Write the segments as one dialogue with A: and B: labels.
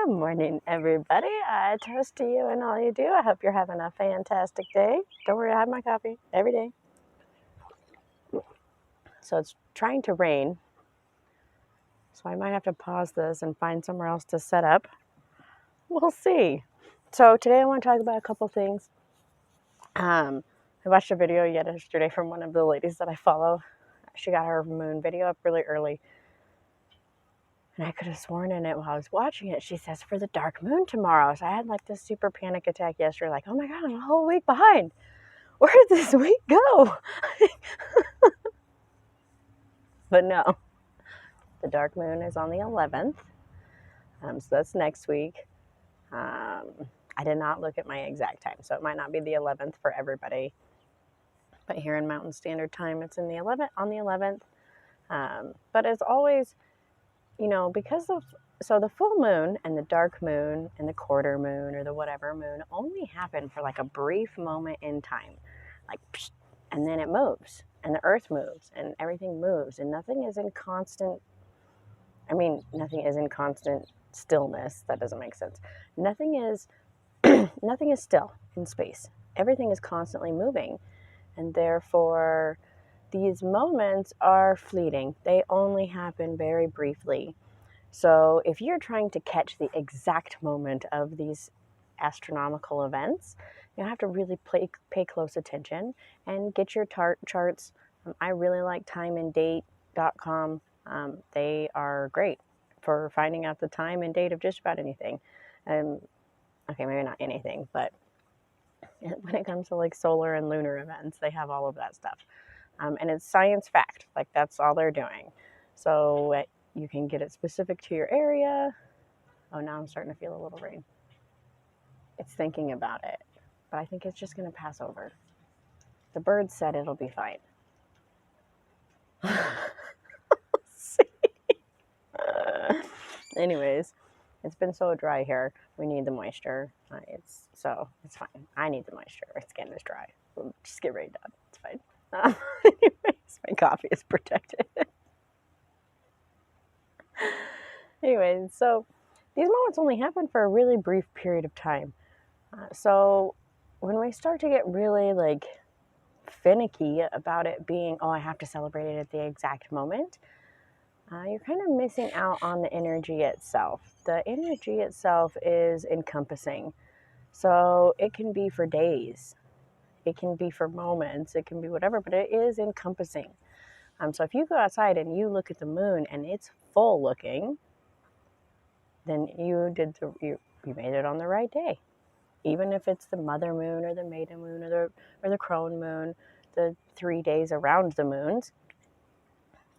A: Good morning, everybody. I toast to you and all you do. I hope you're having a fantastic day. Don't worry, I have my coffee every day. So it's trying to rain, so I might have to pause this and find somewhere else to set up. We'll see. So today I want to talk about a couple things. I watched a video yesterday from one of the ladies that I follow. She got her moon video up really early. And I could have sworn in it while I was watching it. She says, for the dark moon tomorrow. So I had like this super panic attack yesterday, like, oh my God, I'm a whole week behind. Where did this week go? But no, the dark moon is on the 11th. So that's next week. I did not look at my exact time, so it might not be the 11th for everybody. But here in Mountain Standard Time, it's in the 11th, on the 11th. But it's always, because of, so the full moon and the dark moon and the quarter moon or the whatever moon only happen for like a brief moment in time, like, and then it moves and the earth moves and everything moves and nothing is in constant stillness. That doesn't make sense. Nothing is still in space. Everything is constantly moving, and therefore these moments are fleeting. They only happen very briefly. So if you're trying to catch the exact moment of these astronomical events, you have to really pay close attention and get your charts. I really like timeanddate.com. They are great for finding out the time and date of just about anything. Okay, maybe not anything, but when it comes to like solar and lunar events, they have all of that stuff. And it's science fact, like that's all they're doing. So you can get it specific to your area. Oh, now I'm starting to feel a little rain. It's thinking about it, but I think it's just going to pass over. The birds said it'll be fine. Anyways, it's been so dry here. We need the moisture. It's fine. I need the moisture. My skin is dry. We'll just get rained on. It's fine. Anyways, my coffee is protected. Anyways, so these moments only happen for a really brief period of time. So when we start to get really like finicky about it being, oh, I have to celebrate it at the exact moment, you're kind of missing out on the energy itself. The energy itself is encompassing. So it can be for days. It can be for moments. It can be whatever, but it is encompassing. So if you go outside and you look at the moon and it's full looking, then you made it on the right day. Even if it's the mother moon or the maiden moon or the crone moon, the 3 days around the moons,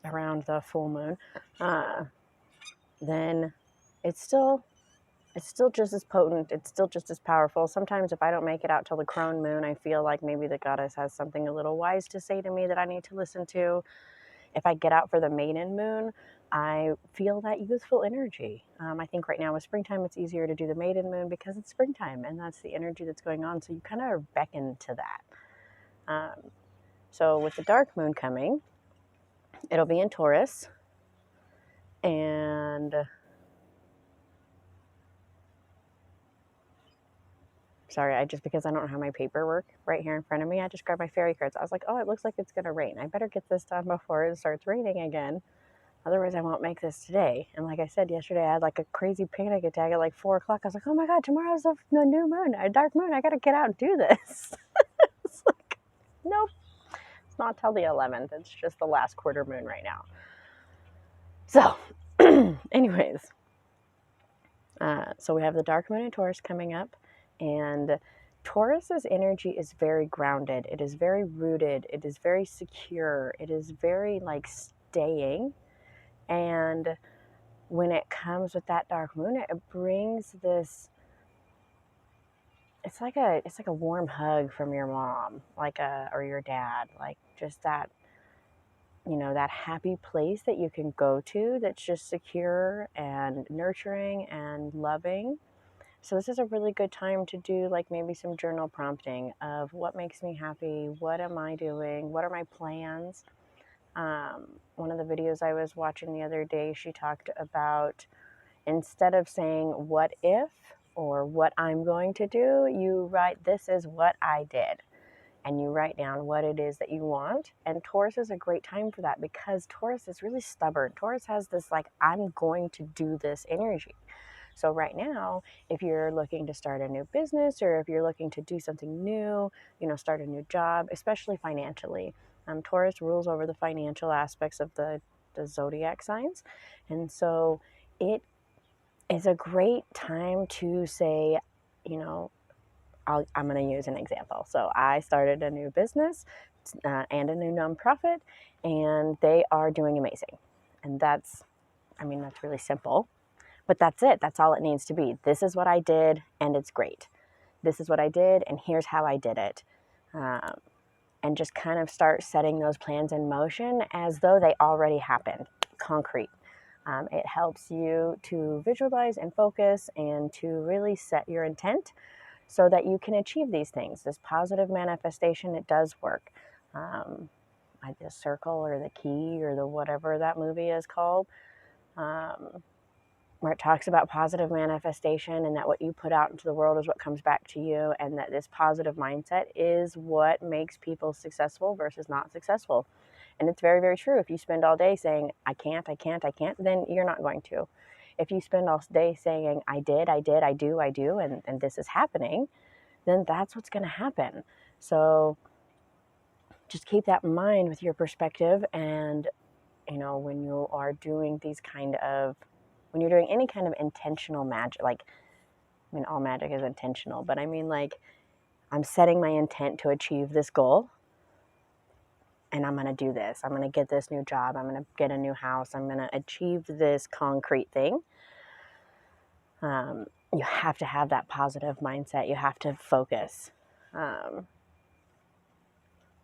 A: around the full moon, then it's still just as potent. It's still just as powerful. Sometimes if I don't make it out till the crone moon, I feel like maybe the goddess has something a little wise to say to me that I need to listen to. If I get out for the maiden moon, I feel that youthful energy. I think right now with springtime, it's easier to do the maiden moon because it's springtime and that's the energy that's going on. So you kind of beckon to that. So with the dark moon coming, it'll be in Taurus. And sorry, because I don't have my paperwork right here in front of me, I just grabbed my fairy cards. I was like, oh, it looks like it's going to rain. I better get this done before it starts raining again. Otherwise, I won't make this today. And like I said yesterday, I had like a crazy panic attack at like 4 o'clock. I was like, oh my God, tomorrow's the new moon, a dark moon. I got to get out and do this. It's like, nope. It's not till the 11th. It's just the last quarter moon right now. So, anyways. So we have the dark moon in Taurus coming up. And Taurus's energy is very grounded. It is very rooted. It is very secure. It is very like staying. And when it comes with that dark moon, it brings this, it's like a warm hug from your mom, or your dad, like just that, that happy place that you can go to that's just secure and nurturing and loving. So this is a really good time to do like maybe some journal prompting of what makes me happy, what am I doing, what are my plans. One of the videos I was watching the other day, she talked about instead of saying what if or what I'm going to do, you write, this is what I did. And you write down what it is that you want. And Taurus is a great time for that because Taurus is really stubborn. Taurus has this like, I'm going to do this energy. So right now, if you're looking to start a new business or if you're looking to do something new, start a new job, especially financially, Taurus rules over the financial aspects of the zodiac signs. And so it is a great time to say, I'm going to use an example. So I started a new business and a new nonprofit, and they are doing amazing. And that's really simple. But that's it. That's all it needs to be. This is what I did, and it's great. This is what I did, and here's how I did it. And just kind of start setting those plans in motion as though they already happened, concrete. It helps you to visualize and focus and to really set your intent so that you can achieve these things. This positive manifestation, it does work. Like the circle or the key or the whatever that movie is called, where it talks about positive manifestation and that what you put out into the world is what comes back to you, and that this positive mindset is what makes people successful versus not successful. And it's very, very true. If you spend all day saying, I can't, then you're not going to. If you spend all day saying, I did, I do, and this is happening, then that's what's going to happen. So just keep that in mind with your perspective. And, when you are doing when you're doing any kind of intentional magic, all magic is intentional, but I'm setting my intent to achieve this goal. And I'm going to do this. I'm going to get this new job. I'm going to get a new house. I'm going to achieve this concrete thing. You have to have that positive mindset. You have to focus.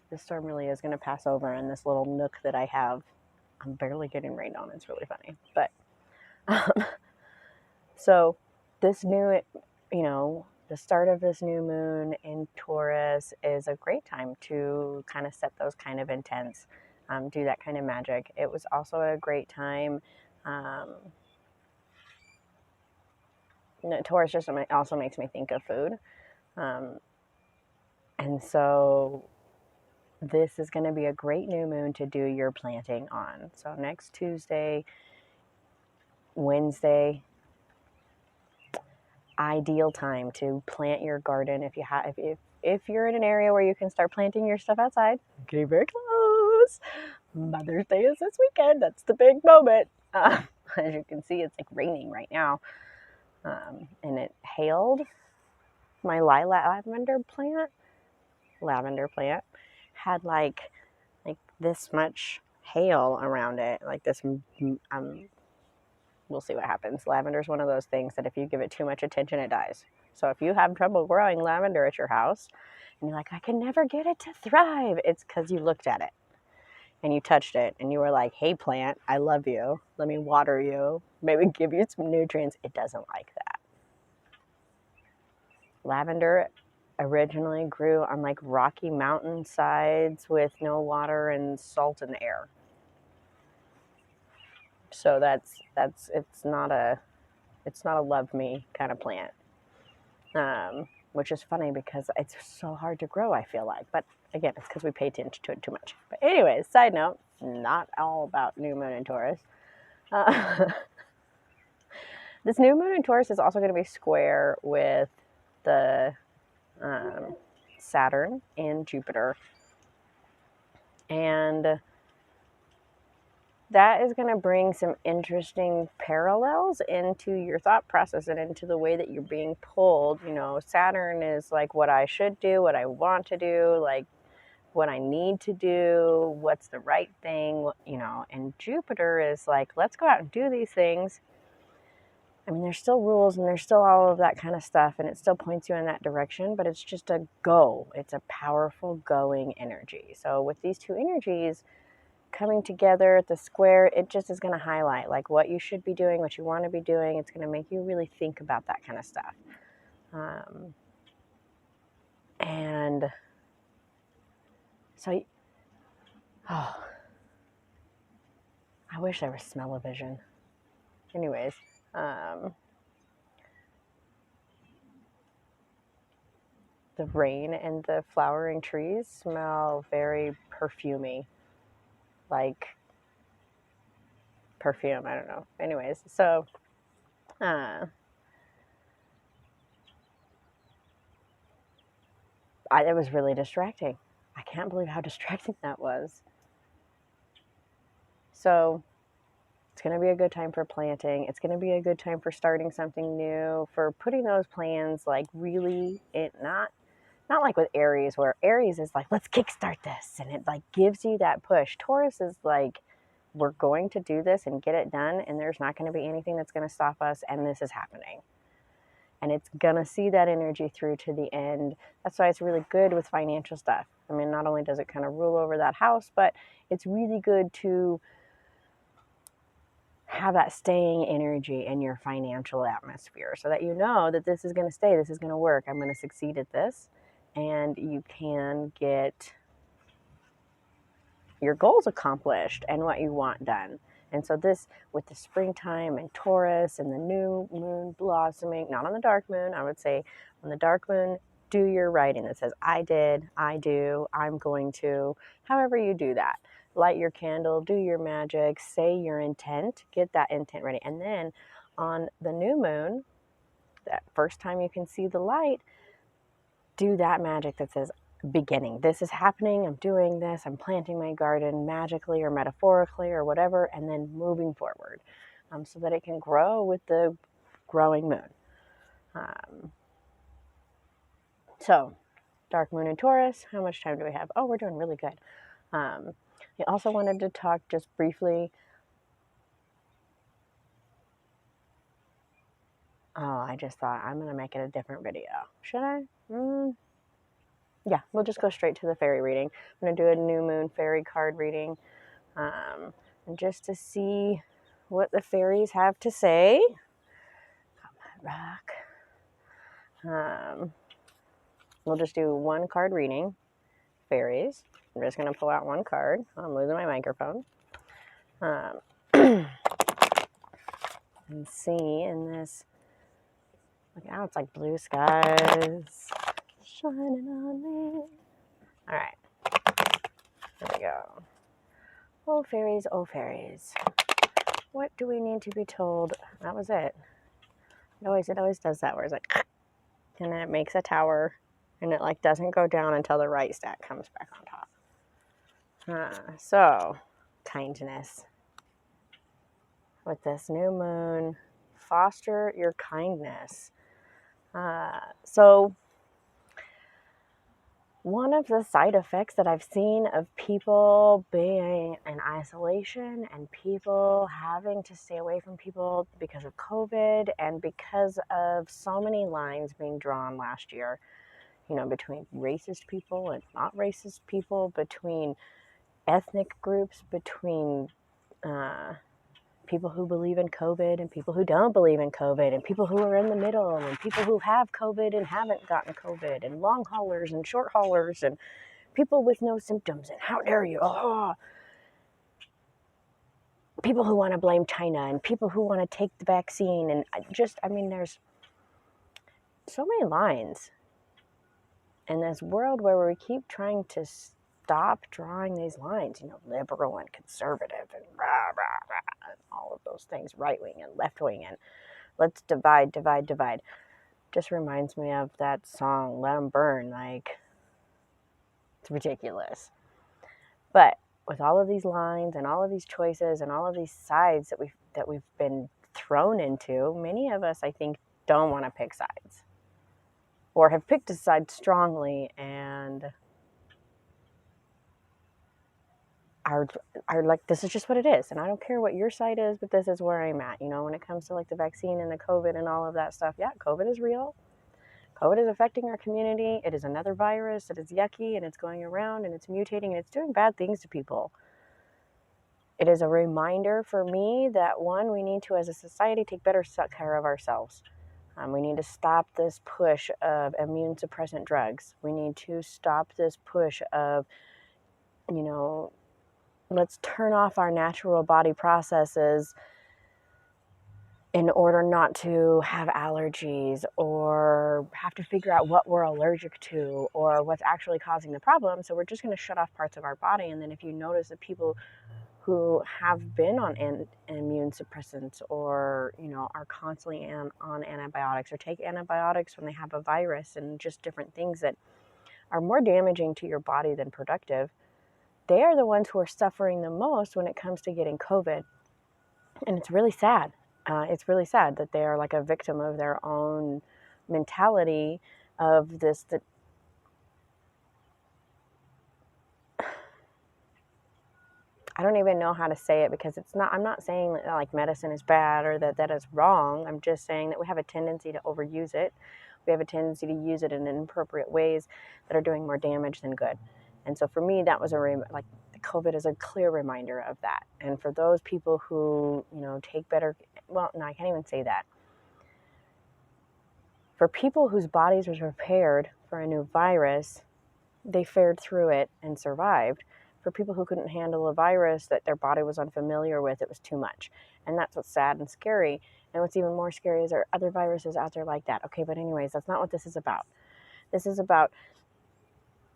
A: This storm really is going to pass over in this little nook that I have. I'm barely getting rained on. It's really funny. But so this new, the start of this new moon in Taurus is a great time to kind of set those kind of intents, do that kind of magic. It was also a great time. Taurus just also makes me think of food. And so this is going to be a great new moon to do your planting on. So next Tuesday, Wednesday, ideal time to plant your garden. If you're in an area where you can start planting your stuff outside, getting very close. Mother's Day is this weekend. That's the big moment. As you can see, it's like raining right now. And it hailed my lavender plant had like this much hail around it, like this. We'll see what happens. Lavender is one of those things that if you give it too much attention, it dies. So if you have trouble growing lavender at your house and you're like, I can never get it to thrive, it's because you looked at it and you touched it and you were like, hey plant, I love you, let me water you, maybe give you some nutrients. It doesn't like that. Lavender originally grew on like rocky mountain sides with no water and salt in the air. So it's not a love me kind of plant, which is funny because it's so hard to grow, I feel like. But again, it's because we pay attention to it too much. But anyways, side note, not all about new moon in Taurus. This new moon in Taurus is also going to be square with the Saturn and Jupiter. And that is going to bring some interesting parallels into your thought process and into the way that you're being pulled. Saturn is like what I should do, what I want to do, like what I need to do, what's the right thing, and Jupiter is like, let's go out and do these things. There's still rules and there's still all of that kind of stuff, and it still points you in that direction, but it's just a go. It's a powerful going energy. So with these two energies coming together at the square, it just is going to highlight like what you should be doing, what you want to be doing. It's going to make you really think about that kind of stuff. And so, I wish there was smell-o-vision. Anyways, The rain and the flowering trees smell very perfumey, like perfume. I don't know. Anyways, so it was really distracting. I can't believe how distracting that was. So it's going to be a good time for planting. It's going to be a good time for starting something new, for putting those plans like really not like with Aries, where Aries is like, let's kickstart this, and it like gives you that push. Taurus is like, we're going to do this and get it done, and there's not going to be anything that's going to stop us, and this is happening. And it's going to see that energy through to the end. That's why it's really good with financial stuff. I mean, not only does it kind of rule over that house, but it's really good to have that staying energy in your financial atmosphere so that you know that this is going to stay, this is going to work, I'm going to succeed at this, and you can get your goals accomplished and what you want done. And so this, with the springtime and Taurus and the new moon blossoming, not on the dark moon, I would say on the dark moon, do your writing that says, I did, I do, I'm going to, however you do that. Light your candle, do your magic, say your intent, get that intent ready. And then on the new moon, that first time you can see the light, do that magic that says, beginning. This is happening. I'm doing this. I'm planting my garden magically or metaphorically or whatever, and then moving forward so that it can grow with the growing moon. So, dark moon in Taurus. How much time do we have? Oh, we're doing really good. I also wanted to talk just briefly. Oh, I just thought I'm going to make it a different video. Should I? Yeah, we'll just go straight to the fairy reading. I'm going to do a new moon fairy card reading, and just to see what the fairies have to say. Got my rock. We'll just do one card reading, fairies. I'm just going to pull out one card. I'm losing my microphone. And see in this, look out, it's like blue skies shining on me. All right, here we go. Oh, fairies, what do we need to be told? That was it. It always does that, where it's like, and then it makes a tower, and it like doesn't go down until the right stack comes back on top. So, kindness. With this new moon, foster your kindness. So one of the side effects that I've seen of people being in isolation and people having to stay away from people because of COVID and because of so many lines being drawn last year, you know, between racist people and not racist people, between ethnic groups, between people who believe in COVID and people who don't believe in COVID, and people who are in the middle, and people who have COVID and haven't gotten COVID, and long haulers and short haulers, and people with no symptoms, and how dare you, people who want to blame China, and people who want to take the vaccine, and there's so many lines in this world where we keep trying to stop drawing these lines, you know, liberal and conservative and rah, rah, rah, and all of those things, right wing and left wing, and let's divide. Just reminds me of that song, Let 'Em Burn. Like, it's ridiculous. But with all of these lines and all of these choices and all of these sides that we've been thrown into, many of us, I think, don't want to pick sides or have picked a side strongly and are like, this is just what it is, and I don't care what your side is, but this is where I'm at. You know, when it comes to like the vaccine and the COVID and all of that stuff, yeah, COVID is real. COVID is affecting our community. It is another virus. It is yucky, and it's going around, and it's mutating, and it's doing bad things to people. It is a reminder for me that, one, we need to, as a society, take better care of ourselves. We need to stop this push of immune suppressant drugs. We need to stop this push of, you know, let's turn off our natural body processes in order not to have allergies or have to figure out what we're allergic to or what's actually causing the problem. So we're just going to shut off parts of our body. And then if you notice that people who have been on immune suppressants or, are constantly on antibiotics or take antibiotics when they have a virus and just different things that are more damaging to your body than productive, they are the ones who are suffering the most when it comes to getting COVID. And it's really sad. It's really sad that they are like a victim of their own mentality of this, that I don't even know how to say it, because I'm not saying that like medicine is bad or that is wrong. I'm just saying that we have a tendency to overuse it. We have a tendency to use it in inappropriate ways that are doing more damage than good. And so for me, that was like COVID is a clear reminder of that. And for those people who, take better, well, no, I can't even say that. For people whose bodies were prepared for a new virus, they fared through it and survived. For people who couldn't handle a virus that their body was unfamiliar with, it was too much. And that's what's sad and scary. And what's even more scary is there are other viruses out there like that. Okay, but anyways, that's not what this is about. This is about,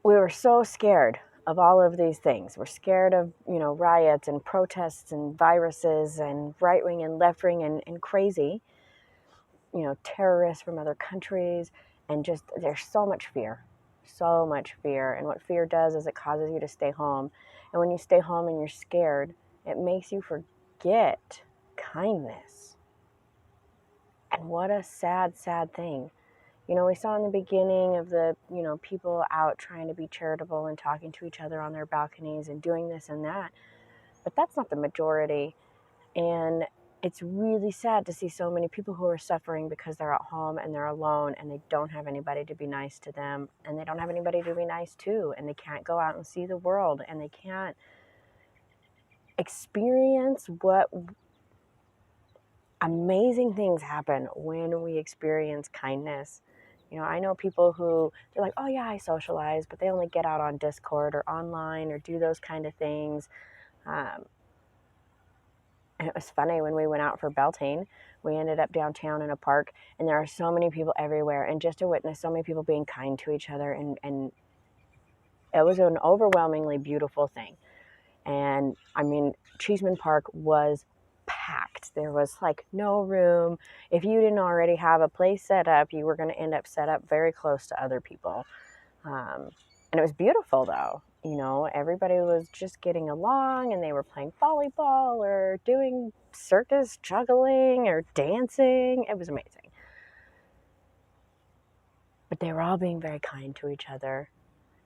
A: we were so scared of all of these things. We're scared of, riots and protests and viruses and right wing and left wing and crazy, terrorists from other countries. And just, there's so much fear. So much fear. And what fear does is it causes you to stay home. And when you stay home and you're scared, it makes you forget kindness. And what a sad, sad thing. We saw in the beginning of the, people out trying to be charitable and talking to each other on their balconies and doing this and that. But that's not the majority. And it's really sad to see so many people who are suffering because they're at home and they're alone and they don't have anybody to be nice to them, and they don't have anybody to be nice to, and they can't go out and see the world, and they can't experience what amazing things happen when we experience kindness. I know people who, they're like, oh yeah, I socialize, but they only get out on Discord or online or do those kind of things. And it was funny, when we went out for Beltane, we ended up downtown in a park, and there are so many people everywhere, and just to witness so many people being kind to each other, and it was an overwhelmingly beautiful thing. And I mean, Cheeseman Park was packed. There was like no room. If you didn't already have a place set up, you were going to end up set up very close to other people. And it was beautiful though. Everybody was just getting along, and they were playing volleyball or doing circus juggling or dancing. It was amazing. But they were all being very kind to each other.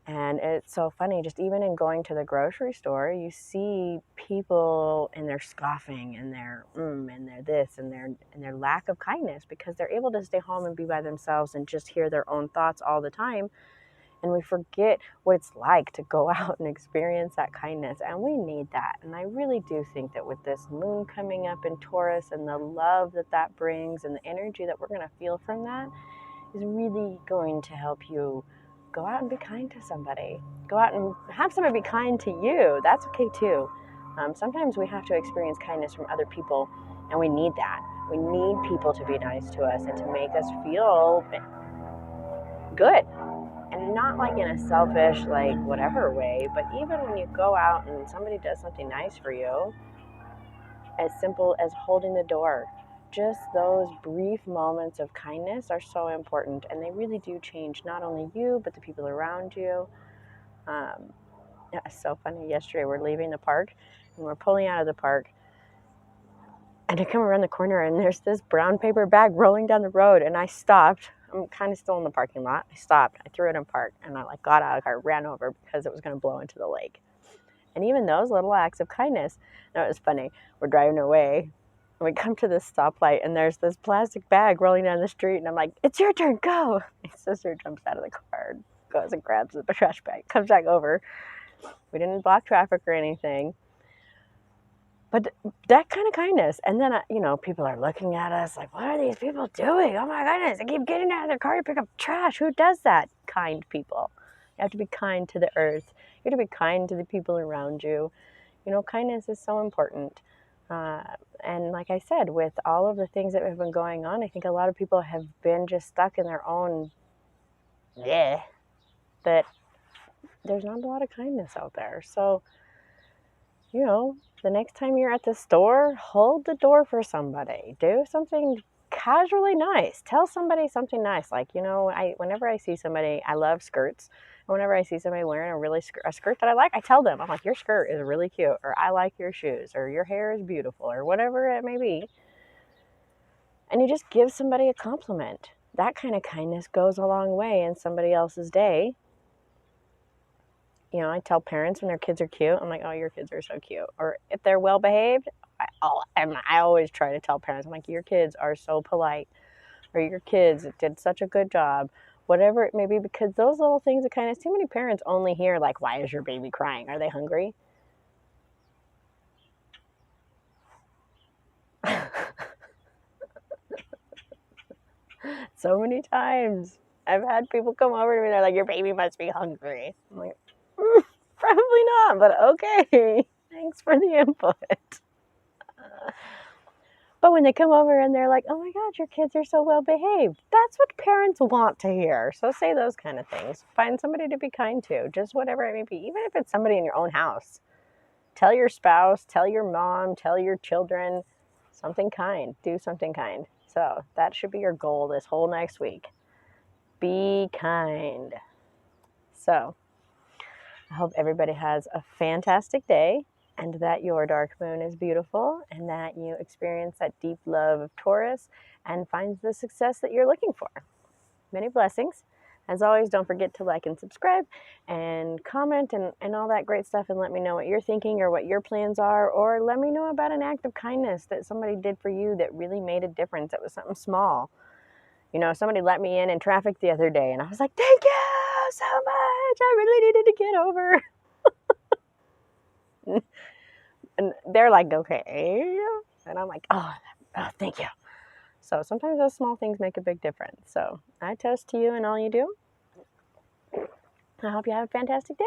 A: And it's so funny, just even in going to the grocery store, you see people and their scoffing and their and their this and their lack of kindness, because they're able to stay home and be by themselves and just hear their own thoughts all the time. And we forget what it's like to go out and experience that kindness. And we need that. And I really do think that with this moon coming up in Taurus and the love that brings and the energy that we're going to feel from that is really going to help you go out and be kind to somebody. Go out and have somebody be kind to you. That's okay too. Sometimes we have to experience kindness from other people, and we need that. We need people to be nice to us and to make us feel good. And not like in a selfish, like whatever way, but even when you go out and somebody does something nice for you, as simple as holding the door, just those brief moments of kindness are so important, and they really do change not only you, but the people around you. It's so funny. Yesterday, we're leaving the park, and we're pulling out of the park, and I come around the corner, and there's this brown paper bag rolling down the road, and I stopped. I'm kind of still in the parking lot. I stopped, I threw it in park, and I got out of the car, ran over because it was going to blow into the lake. And even those little acts of kindness. Now, it was funny. We're driving away, and we come to this stoplight, and there's this plastic bag rolling down the street, and I'm like, it's your turn, go. My sister jumps out of the car, goes and grabs the trash bag, comes back over. We didn't block traffic or anything. But that kind of kindness. And then, people are looking at us like, what are these people doing? Oh my goodness, they keep getting out of their car to pick up trash. Who does that? Kind people. You have to be kind to the earth. You have to be kind to the people around you. Kindness is so important. And like I said, with all of the things that have been going on, I think a lot of people have been just stuck in their own, that there's not a lot of kindness out there. So, the next time you're at the store, hold the door for somebody. Do something casually nice. Tell somebody something nice. Like, whenever I see somebody, I love skirts. And whenever I see somebody wearing a skirt that I like, I tell them, I'm like, your skirt is really cute, or I like your shoes, or your hair is beautiful, or whatever it may be. And you just give somebody a compliment. That kind of kindness goes a long way in somebody else's day. I tell parents when their kids are cute, I'm like, oh, your kids are so cute. Or if they're well behaved, I always try to tell parents, I'm like, your kids are so polite, or your kids did such a good job, whatever it may be, because those little things of kindness, too many parents only hear, like, why is your baby crying? Are they hungry? So many times I've had people come over to me, they're like, your baby must be hungry. I'm like, probably not, but okay. Thanks for the input. But when they come over and they're like, oh my God, your kids are so well behaved, that's what parents want to hear. So say those kind of things. Find somebody to be kind to, just whatever it may be, even if it's somebody in your own house. Tell your spouse, tell your mom, tell your children something kind. Do something kind. So that should be your goal this whole next week. Be kind. So I hope everybody has a fantastic day, and that your dark moon is beautiful, and that you experience that deep love of Taurus and find the success that you're looking for. Many blessings. As always, don't forget to like and subscribe and comment and all that great stuff, and let me know what you're thinking or what your plans are, or let me know about an act of kindness that somebody did for you that really made a difference. It was something small. Somebody let me in traffic the other day, and I was like, thank you so much. I really needed to get over. And they're like, okay. And I'm like, oh, thank you. So sometimes those small things make a big difference. So I toast to you and all you do. I hope you have a fantastic day.